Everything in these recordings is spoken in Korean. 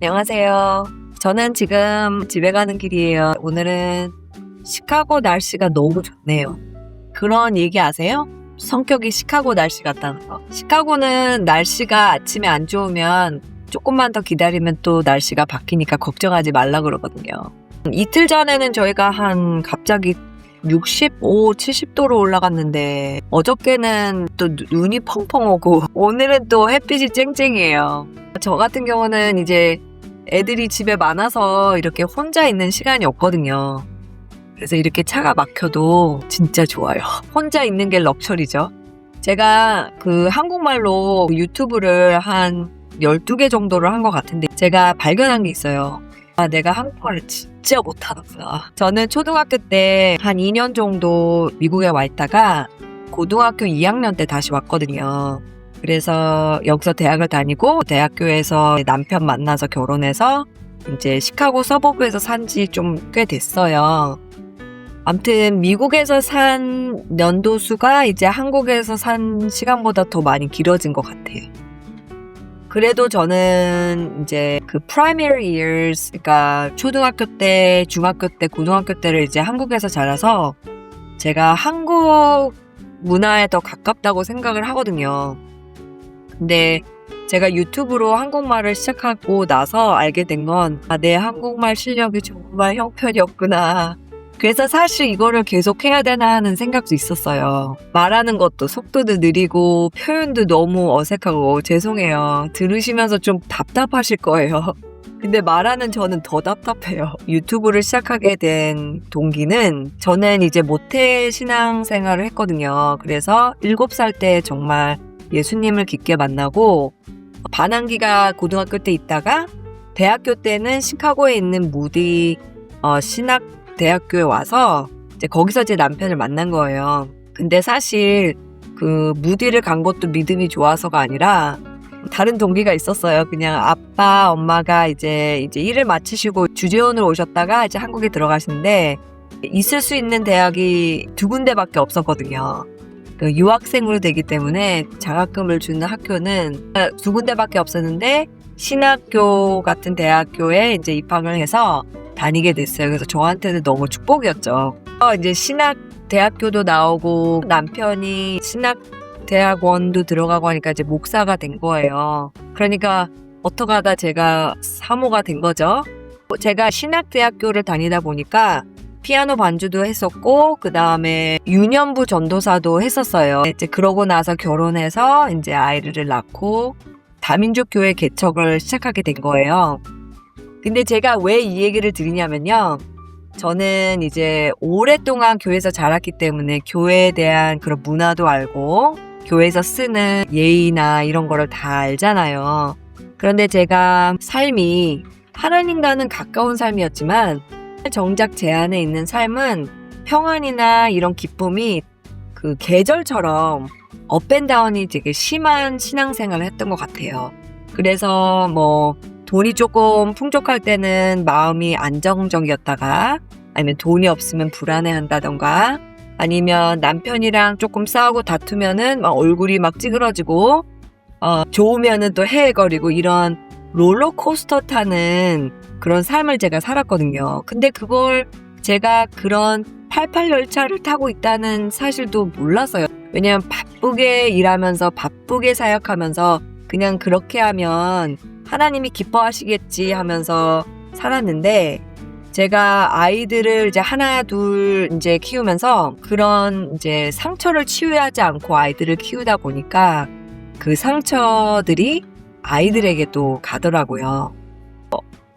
안녕하세요. 저는 지금 집에 가는 길이에요. 오늘은 시카고 날씨가 너무 좋네요. 그런 얘기 아세요? 성격이 시카고 날씨 같다는 거. 시카고는 날씨가 아침에 안 좋으면 조금만 더 기다리면 또 날씨가 바뀌니까 걱정하지 말라 그러거든요. 이틀 전에는 저희가 갑자기 65, 70도로 올라갔는데 어저께는 또 눈이 펑펑 오고 오늘은 또 햇빛이 쨍쨍이에요. 저 같은 경우는 이제 애들이 집에 많아서 이렇게 혼자 있는 시간이 없거든요. 그래서 이렇게 차가 막혀도 진짜 좋아요. 혼자 있는 게 럭셔리죠. 제가 한국말로 유튜브를 한 12개 정도를 한 것 같은데 제가 발견한 게 있어요. 내가 한국말을 진짜 못하는구나. 저는 초등학교 때 한 2년 정도 미국에 와 있다가 고등학교 2학년 때 다시 왔거든요. 그래서 여기서 대학을 다니고 대학교에서 남편 만나서 결혼해서 이제 시카고 서버브에서 산 지 좀 꽤 됐어요. 아무튼 미국에서 산 년도수가 이제 한국에서 산 시간보다 더 많이 길어진 것 같아요. 그래도 저는 이제 primary years, 그러니까 초등학교 때, 중학교 때, 고등학교 때를 이제 한국에서 자라서 제가 한국 문화에 더 가깝다고 생각을 하거든요. 근데 제가 유튜브로 한국말을 시작하고 나서 알게 된 건 내 한국말 실력이 정말 형편이었구나. 그래서 사실 이거를 계속 해야 되나 하는 생각도 있었어요. 말하는 것도 속도도 느리고 표현도 너무 어색하고 죄송해요. 들으시면서 좀 답답하실 거예요. 근데 말하는 저는 더 답답해요. 유튜브를 시작하게 된 동기는 저는 이제 모태 신앙생활을 했거든요. 그래서 7살 때 정말 예수님을 깊게 만나고 반항기가 고등학교 때 있다가 대학교 때는 시카고에 있는 무디 신학 대학교에 와서 이제 거기서 제 남편을 만난 거예요. 근데 사실 무디를 간 것도 믿음이 좋아서가 아니라 다른 동기가 있었어요. 그냥 아빠, 엄마가 이제 일을 마치시고 주재원으로 오셨다가 이제 한국에 들어가시는데 있을 수 있는 대학이 2군데밖에 없었거든요. 유학생으로 되기 때문에 장학금을 주는 학교는 2군데밖에 없었는데 신학교 같은 대학교에 이제 입학을 해서 다니게 됐어요. 그래서 저한테는 너무 축복이었죠. 이제 신학 대학교도 나오고 남편이 신학 대학원도 들어가고 하니까 이제 목사가 된 거예요. 그러니까 어떻게 하다 제가 사모가 된 거죠. 제가 신학 대학교를 다니다 보니까 피아노 반주도 했었고 그 다음에 유년부 전도사도 했었어요. 이제 그러고 나서 결혼해서 이제 아이를 낳고 다민족 교회 개척을 시작하게 된 거예요. 근데 제가 왜 이 얘기를 드리냐면요. 저는 이제 오랫동안 교회에서 자랐기 때문에 교회에 대한 그런 문화도 알고 교회에서 쓰는 예의나 이런 거를 다 알잖아요. 그런데 제가 삶이 하나님과는 가까운 삶이었지만 정작 제 안에 있는 삶은 평안이나 이런 기쁨이 계절처럼 업앤다운이 되게 심한 신앙생활을 했던 것 같아요. 그래서 돈이 조금 풍족할 때는 마음이 안정적이었다가 아니면 돈이 없으면 불안해한다던가 아니면 남편이랑 조금 싸우고 다투면은 막 얼굴이 막 찌그러지고 좋으면은 또 헤헤거리고 이런 롤러코스터 타는 그런 삶을 제가 살았거든요. 근데 그걸 제가 그런 88열차를 타고 있다는 사실도 몰랐어요. 왜냐면 바쁘게 일하면서 바쁘게 사역하면서 그냥 그렇게 하면 하나님이 기뻐하시겠지 하면서 살았는데 제가 아이들을 이제 하나 둘 이제 키우면서 그런 이제 상처를 치유하지 않고 아이들을 키우다 보니까 그 상처들이 아이들에게도 가더라고요.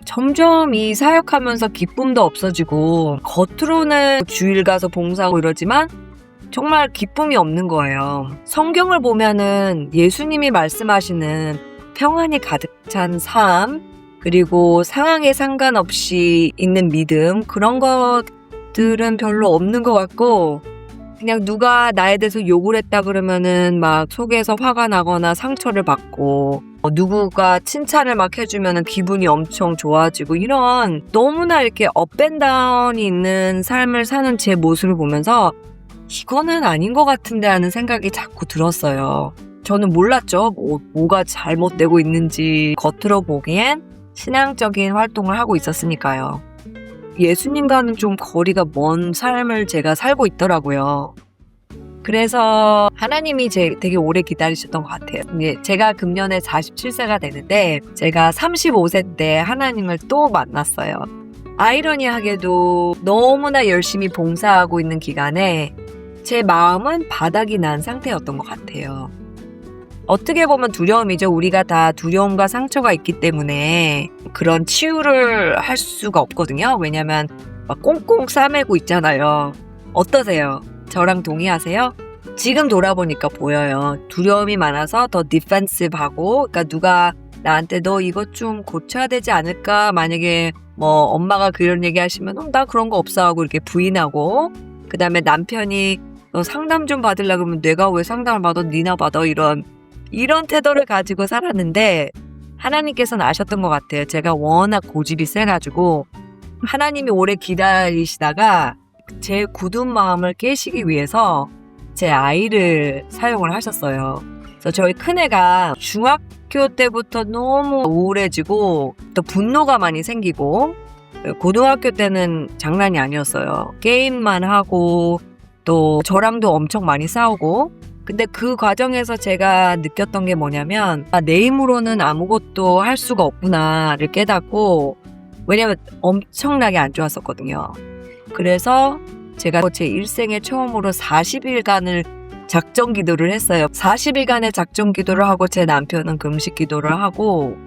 점점 이 사역하면서 기쁨도 없어지고 겉으로는 주일 가서 봉사하고 이러지만 정말 기쁨이 없는 거예요. 성경을 보면은 예수님이 말씀하시는 평안이 가득 찬 삶 그리고 상황에 상관없이 있는 믿음 그런 것들은 별로 없는 것 같고 그냥 누가 나에 대해서 욕을 했다 그러면은 막 속에서 화가 나거나 상처를 받고 누구가 칭찬을 막 해주면은 기분이 엄청 좋아지고 이런 너무나 이렇게 업앤다운이 있는 삶을 사는 제 모습을 보면서 이거는 아닌 것 같은데 하는 생각이 자꾸 들었어요. 저는 몰랐죠. 뭐가 잘못되고 있는지 겉으로 보기엔 신앙적인 활동을 하고 있었으니까요. 예수님과는 좀 거리가 먼 삶을 제가 살고 있더라고요. 그래서 하나님이 되게 오래 기다리셨던 것 같아요. 제가 금년에 47세가 되는데 제가 35세 때 하나님을 또 만났어요. 아이러니하게도 너무나 열심히 봉사하고 있는 기간에 제 마음은 바닥이 난 상태였던 것 같아요. 어떻게 보면 두려움이죠. 우리가 다 두려움과 상처가 있기 때문에 그런 치유를 할 수가 없거든요. 왜냐면 막 꽁꽁 싸매고 있잖아요. 어떠세요? 저랑 동의하세요? 지금 돌아보니까 보여요. 두려움이 많아서 더 디펜시브하고, 그러니까 누가 나한테 너 이것 좀 고쳐야 되지 않을까? 만약에 뭐 엄마가 그런 얘기 하시면 나 그런 거 없어 하고 이렇게 부인하고, 그 다음에 남편이 너 상담 좀 받으려고 그러면 내가 왜 상담을 받아? 니나 받아? 이런 태도를 가지고 살았는데 하나님께서는 아셨던 것 같아요. 제가 워낙 고집이 세가지고 하나님이 오래 기다리시다가 제 굳은 마음을 깨시기 위해서 제 아이를 사용을 하셨어요. 그래서 저희 큰애가 중학교 때부터 너무 우울해지고 또 분노가 많이 생기고, 고등학교 때는 장난이 아니었어요. 게임만 하고 또 저랑도 엄청 많이 싸우고. 근데 그 과정에서 제가 느꼈던 게 뭐냐면 내 힘으로는 아무것도 할 수가 없구나를 깨닫고, 왜냐면 엄청나게 안 좋았었거든요. 그래서 제가 제 일생에 처음으로 40일간을 작정 기도를 했어요. 40일간의 작정 기도를 하고 제 남편은 금식 기도를 하고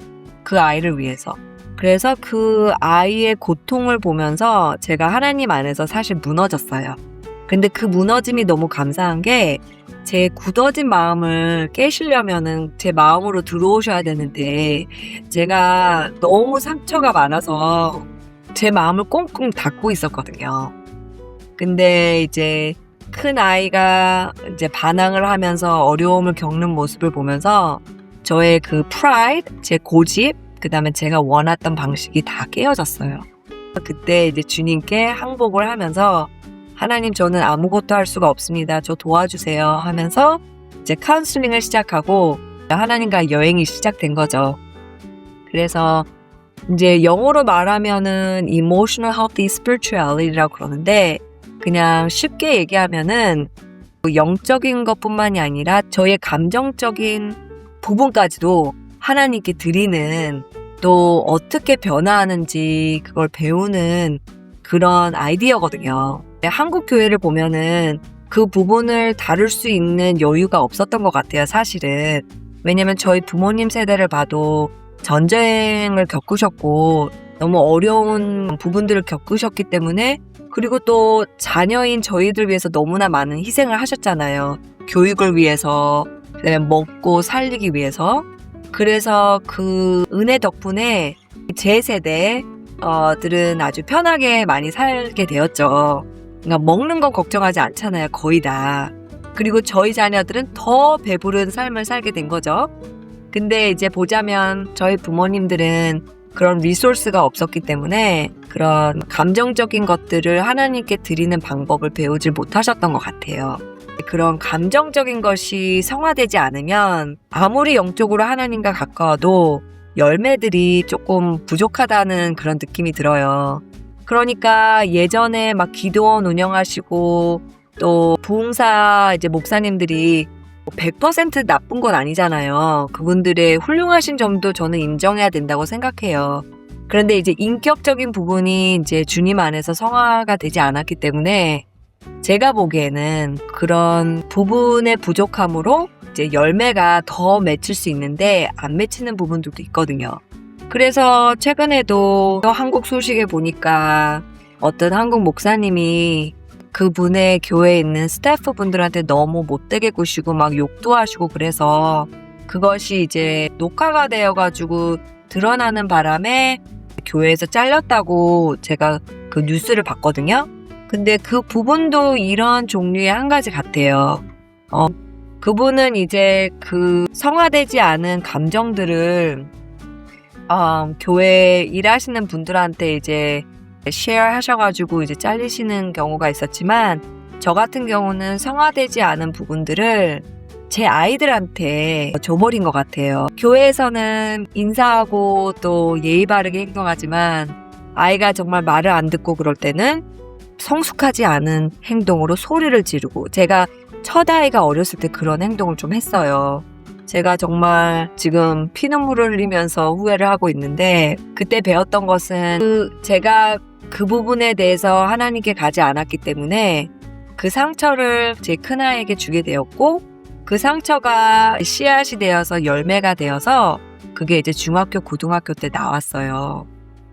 그 아이를 위해서. 그래서 그 아이의 고통을 보면서 제가 하나님 안에서 사실 무너졌어요. 근데 그 무너짐이 너무 감사한 게 제 굳어진 마음을 깨시려면은 제 마음으로 들어오셔야 되는데 제가 너무 상처가 많아서 제 마음을 꽁꽁 닫고 있었거든요. 근데 이제 큰 아이가 이제 반항을 하면서 어려움을 겪는 모습을 보면서 저의 그 프라이드, 제 고집, 그 다음에 제가 원했던 방식이 다 깨어졌어요. 그때 이제 주님께 항복을 하면서 하나님 저는 아무것도 할 수가 없습니다. 저 도와주세요 하면서 이제 카운슬링을 시작하고 하나님과 여행이 시작된 거죠. 그래서 이제 영어로 말하면은 emotional healthy spirituality라고 그러는데 그냥 쉽게 얘기하면은 영적인 것뿐만이 아니라 저의 감정적인 부분까지도 하나님께 드리는, 또 어떻게 변화하는지 그걸 배우는 그런 아이디어거든요. 한국 교회를 보면은 그 부분을 다룰 수 있는 여유가 없었던 것 같아요, 사실은. 왜냐면 저희 부모님 세대를 봐도 전쟁을 겪으셨고 너무 어려운 부분들을 겪으셨기 때문에, 그리고 또 자녀인 저희들 위해서 너무나 많은 희생을 하셨잖아요. 교육을 위해서, 그다음에 먹고 살리기 위해서. 그래서 그 은혜 덕분에 제 세대들은 아주 편하게 많이 살게 되었죠. 그러니까 먹는 건 걱정하지 않잖아요, 거의 다. 그리고 저희 자녀들은 더 배부른 삶을 살게 된 거죠. 근데 이제 보자면 저희 부모님들은 그런 리소스가 없었기 때문에 그런 감정적인 것들을 하나님께 드리는 방법을 배우질 못하셨던 것 같아요. 그런 감정적인 것이 성화되지 않으면 아무리 영적으로 하나님과 가까워도 열매들이 조금 부족하다는 그런 느낌이 들어요. 그러니까 예전에 막 기도원 운영하시고 또 부흥사 이제 목사님들이 100% 나쁜 건 아니잖아요. 그분들의 훌륭하신 점도 저는 인정해야 된다고 생각해요. 그런데 이제 인격적인 부분이 이제 주님 안에서 성화가 되지 않았기 때문에 제가 보기에는 그런 부분의 부족함으로 이제 열매가 더 맺힐 수 있는데 안 맺히는 부분들도 있거든요. 그래서 최근에도 한국 소식에 보니까 어떤 한국 목사님이 그분의 교회에 있는 스태프분들한테 너무 못되게 구시고 막 욕도 하시고, 그래서 그것이 이제 녹화가 되어가지고 드러나는 바람에 교회에서 잘렸다고 제가 그 뉴스를 봤거든요. 근데 그 부분도 이런 종류의 한 가지 같아요. 그분은 이제 그 성화되지 않은 감정들을 교회 일하시는 분들한테 이제 쉐어 하셔가지고 이제 잘리시는 경우가 있었지만, 저 같은 경우는 성화되지 않은 부분들을 제 아이들한테 줘버린 것 같아요. 교회에서는 인사하고 또 예의 바르게 행동하지만 아이가 정말 말을 안 듣고 그럴 때는 성숙하지 않은 행동으로 소리를 지르고, 제가 첫 아이가 어렸을 때 그런 행동을 좀 했어요. 제가 정말 지금 피눈물을 흘리면서 후회를 하고 있는데, 그때 배웠던 것은 제가 그 부분에 대해서 하나님께 가지 않았기 때문에 그 상처를 제 큰아이에게 주게 되었고, 그 상처가 씨앗이 되어서 열매가 되어서 그게 이제 중학교, 고등학교 때 나왔어요.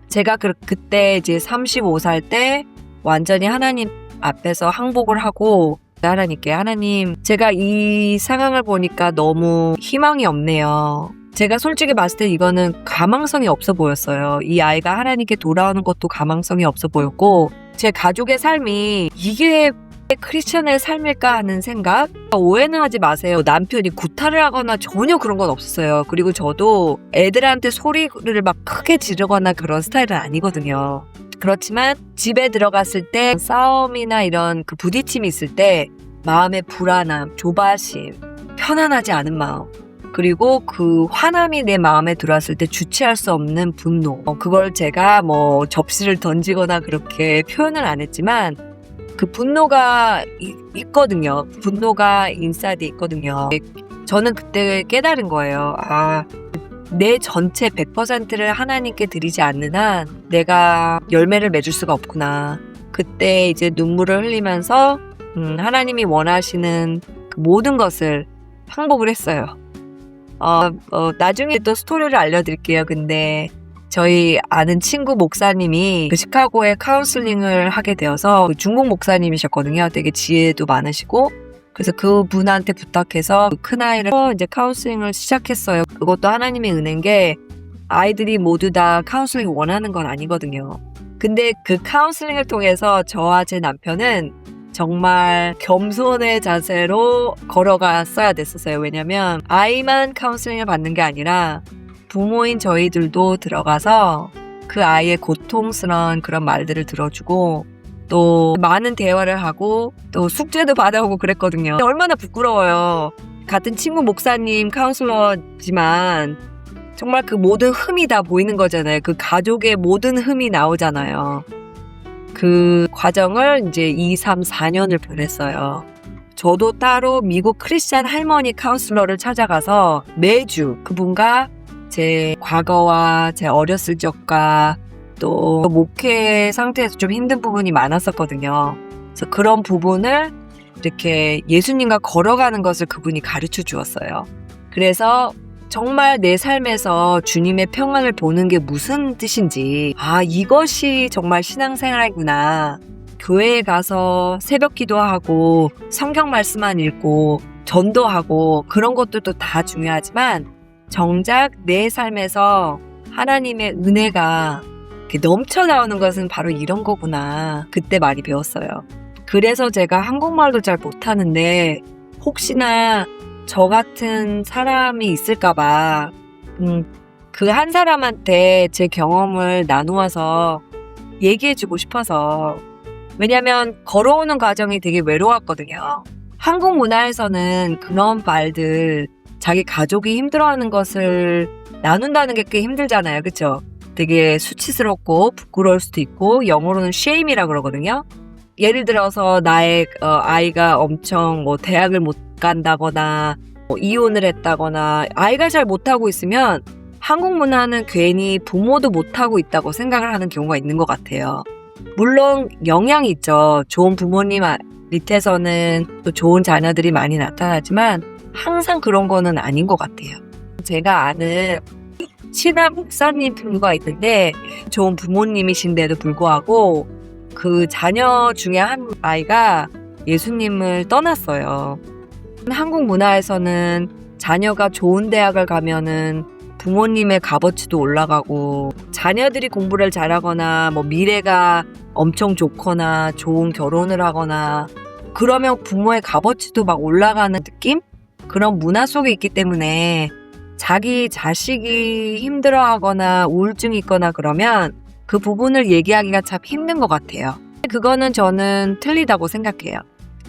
제가 그때 이제 35살 때 완전히 하나님 앞에서 항복을 하고, 하나님께, 하나님, 제가 이 상황을 보니까 너무 희망이 없네요. 제가 솔직히 봤을 때 이거는 가망성이 없어 보였어요. 이 아이가 하나님께 돌아오는 것도 가망성이 없어 보였고, 제 가족의 삶이 이게 크리스천의 삶일까 하는 생각? 오해는 하지 마세요. 남편이 구타를 하거나 전혀 그런 건 없었어요. 그리고 저도 애들한테 소리를 막 크게 지르거나 그런 스타일은 아니거든요. 그렇지만 집에 들어갔을 때 싸움이나 이런 그 부딪힘이 있을 때 마음의 불안함, 조바심, 편안하지 않은 마음, 그리고 그 화남이 내 마음에 들어왔을 때 주체할 수 없는 분노, 그걸 제가 뭐 접시를 던지거나 그렇게 표현을 안 했지만 그 분노가 있거든요. 분노가 인사이드에 있거든요. 저는 그때 깨달은 거예요. 내 전체 100%를 하나님께 드리지 않는 한 내가 열매를 맺을 수가 없구나. 그때 이제 눈물을 흘리면서 하나님이 원하시는 그 모든 것을 항복을 했어요. 나중에 또 스토리를 알려드릴게요. 근데 저희 아는 친구 목사님이 그 시카고에 카운슬링을 하게 되어서, 중국 목사님이셨거든요. 되게 지혜도 많으시고, 그래서 그분한테 부탁해서 큰아이를 이제 카운슬링을 시작했어요. 그것도 하나님의 은혜인 게 아이들이 모두 다 카운슬링 원하는 건 아니거든요. 근데 그 카운슬링을 통해서 저와 제 남편은 정말 겸손의 자세로 걸어갔어야 됐었어요. 왜냐면 아이만 카운슬링을 받는 게 아니라 부모인 저희들도 들어가서 그 아이의 고통스러운 그런 말들을 들어주고, 또 많은 대화를 하고 또 숙제도 받아오고 그랬거든요. 얼마나 부끄러워요. 같은 친구 목사님 카운슬러지만 정말 그 모든 흠이 다 보이는 거잖아요. 그 가족의 모든 흠이 나오잖아요. 그 과정을 이제 2, 3, 4년을 보냈어요. 저도 따로 미국 크리스찬 할머니 카운슬러를 찾아가서 매주 그분과 제 과거와 제 어렸을 적과 또 목회 상태에서 좀 힘든 부분이 많았었거든요. 그래서 그런 부분을 이렇게 예수님과 걸어가는 것을 그분이 가르쳐 주었어요. 그래서 정말 내 삶에서 주님의 평안을 보는 게 무슨 뜻인지, 이것이 정말 신앙생활이구나. 교회에 가서 새벽 기도하고 성경 말씀만 읽고 전도하고 그런 것들도 다 중요하지만 정작 내 삶에서 하나님의 은혜가 넘쳐 나오는 것은 바로 이런 거구나. 그때 많이 배웠어요. 그래서 제가 한국말도 잘 못하는데 혹시나 저 같은 사람이 있을까봐 그 한 사람한테 제 경험을 나누어서 얘기해주고 싶어서. 왜냐면 걸어오는 과정이 되게 외로웠거든요. 한국 문화에서는 그런 말들, 자기 가족이 힘들어하는 것을 나눈다는 게 꽤 힘들잖아요. 그쵸? 되게 수치스럽고 부끄러울 수도 있고, 영어로는 shame이라고 그러거든요. 예를 들어서 나의 아이가 엄청 대학을 못 간다거나 이혼을 했다거나 아이가 잘 못하고 있으면 한국 문화는 괜히 부모도 못하고 있다고 생각을 하는 경우가 있는 것 같아요. 물론 영향이 있죠. 좋은 부모님 밑에서는 또 좋은 자녀들이 많이 나타나지만 항상 그런 거는 아닌 것 같아요. 제가 아는 친한 목사님 부부가 있는데 좋은 부모님이신데도 불구하고 그 자녀 중에 한 아이가 예수님을 떠났어요. 한국 문화에서는 자녀가 좋은 대학을 가면은 부모님의 값어치도 올라가고, 자녀들이 공부를 잘하거나 미래가 엄청 좋거나 좋은 결혼을 하거나 그러면 부모의 값어치도 막 올라가는 느낌? 그런 문화 속에 있기 때문에 자기 자식이 힘들어하거나 우울증이 있거나 그러면 그 부분을 얘기하기가 참 힘든 것 같아요. 그거는 저는 틀리다고 생각해요.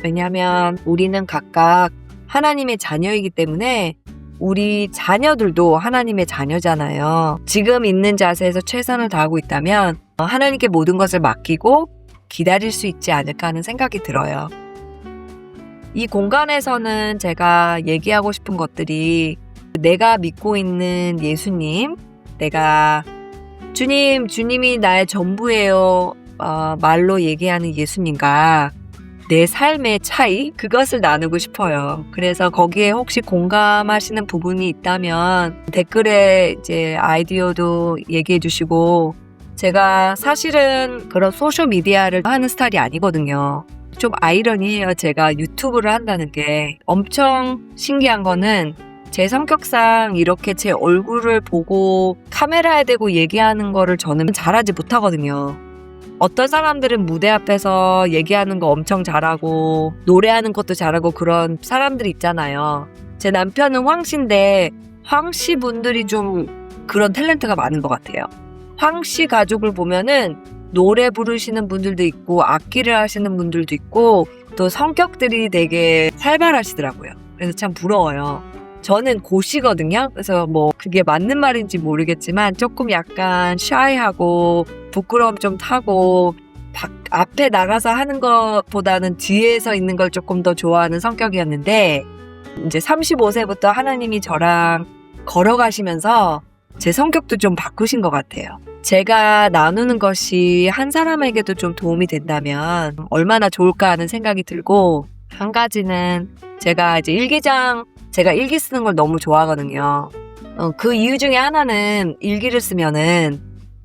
왜냐하면 우리는 각각 하나님의 자녀이기 때문에 우리 자녀들도 하나님의 자녀잖아요. 지금 있는 자세에서 최선을 다하고 있다면 하나님께 모든 것을 맡기고 기다릴 수 있지 않을까 하는 생각이 들어요. 이 공간에서는 제가 얘기하고 싶은 것들이 내가 믿고 있는 예수님, 내가 주님이 나의 전부예요. 말로 얘기하는 예수님과 내 삶의 차이, 그것을 나누고 싶어요. 그래서 거기에 혹시 공감하시는 부분이 있다면 댓글에 이제 아이디어도 얘기해 주시고, 제가 사실은 그런 소셜미디어를 하는 스타일이 아니거든요. 좀 아이러니해요. 제가 유튜브를 한다는 게. 엄청 신기한 거는 제 성격상 이렇게 제 얼굴을 보고 카메라에 대고 얘기하는 거를 저는 잘하지 못하거든요. 어떤 사람들은 무대 앞에서 얘기하는 거 엄청 잘하고 노래하는 것도 잘하고 그런 사람들이 있잖아요. 제 남편은 황씨인데 황씨 분들이 좀 그런 탤런트가 많은 것 같아요. 황씨 가족을 보면은 노래 부르시는 분들도 있고 악기를 하시는 분들도 있고 또 성격들이 되게 활발하시더라고요. 그래서 참 부러워요. 저는 고시거든요. 그래서 뭐 그게 맞는 말인지 모르겠지만 조금 약간 샤이하고 부끄러움 좀 타고 앞에 나가서 하는 것보다는 뒤에서 있는 걸 조금 더 좋아하는 성격이었는데, 이제 35세부터 하나님이 저랑 걸어가시면서 제 성격도 좀 바꾸신 것 같아요. 제가 나누는 것이 한 사람에게도 좀 도움이 된다면 얼마나 좋을까 하는 생각이 들고, 한 가지는 제가 이제 제가 일기 쓰는 걸 너무 좋아하거든요. 그 이유 중에 하나는 일기를 쓰면은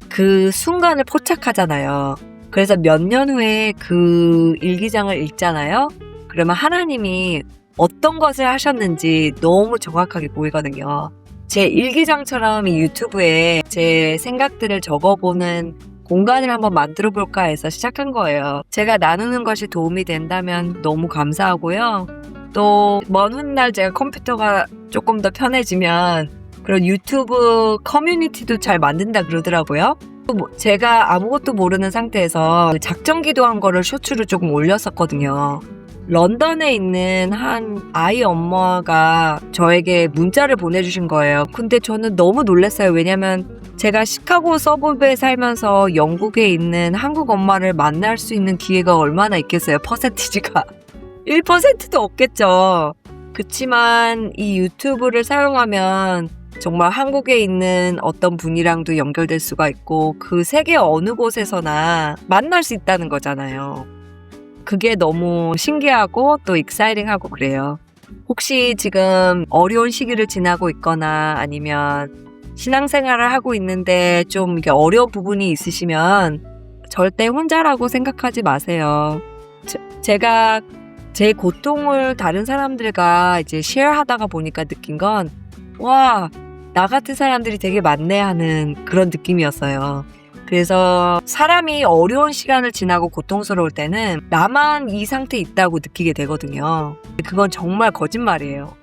그 순간을 포착하잖아요. 그래서 몇 년 후에 그 일기장을 읽잖아요. 그러면 하나님이 어떤 것을 하셨는지 너무 정확하게 보이거든요. 제 일기장처럼 이 유튜브에 제 생각들을 적어보는 공간을 한번 만들어 볼까 해서 시작한 거예요. 제가 나누는 것이 도움이 된다면 너무 감사하고요. 또 먼 훗날 제가 컴퓨터가 조금 더 편해지면 그런 유튜브 커뮤니티도 잘 만든다 그러더라고요. 제가 아무것도 모르는 상태에서 작정 기도한 거를 쇼츠로 조금 올렸었거든요. 런던에 있는 한 아이 엄마가 저에게 문자를 보내주신 거예요. 근데 저는 너무 놀랐어요. 왜냐면 제가 시카고 서브에 살면서 영국에 있는 한국 엄마를 만날 수 있는 기회가 얼마나 있겠어요. 퍼센티지가 1%도 없겠죠. 그치만 이 유튜브를 사용하면 정말 한국에 있는 어떤 분이랑도 연결될 수가 있고 그 세계 어느 곳에서나 만날 수 있다는 거잖아요. 그게 너무 신기하고 또 익사이팅하고 그래요. 혹시 지금 어려운 시기를 지나고 있거나 아니면 신앙생활을 하고 있는데 좀 이게 어려운 부분이 있으시면 절대 혼자라고 생각하지 마세요. 제가 제 고통을 다른 사람들과 이제 쉐어하다가 보니까 느낀 건, 와, 나 같은 사람들이 되게 많네 하는 그런 느낌이었어요. 그래서 사람이 어려운 시간을 지나고 고통스러울 때는 나만 이 상태에 있다고 느끼게 되거든요. 그건 정말 거짓말이에요.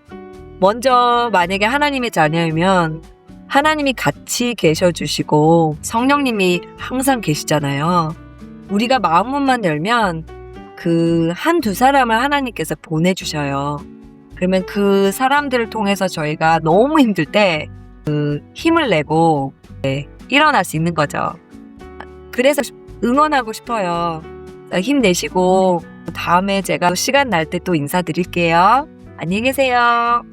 먼저 만약에 하나님의 자녀이면 하나님이 같이 계셔주시고 성령님이 항상 계시잖아요. 우리가 마음만 열면 그 한두 사람을 하나님께서 보내주셔요. 그러면 그 사람들을 통해서 저희가 너무 힘들 때 그 힘을 내고 일어날 수 있는 거죠. 그래서 응원하고 싶어요. 힘내시고 다음에 제가 시간 날 때 또 인사드릴게요. 안녕히 계세요.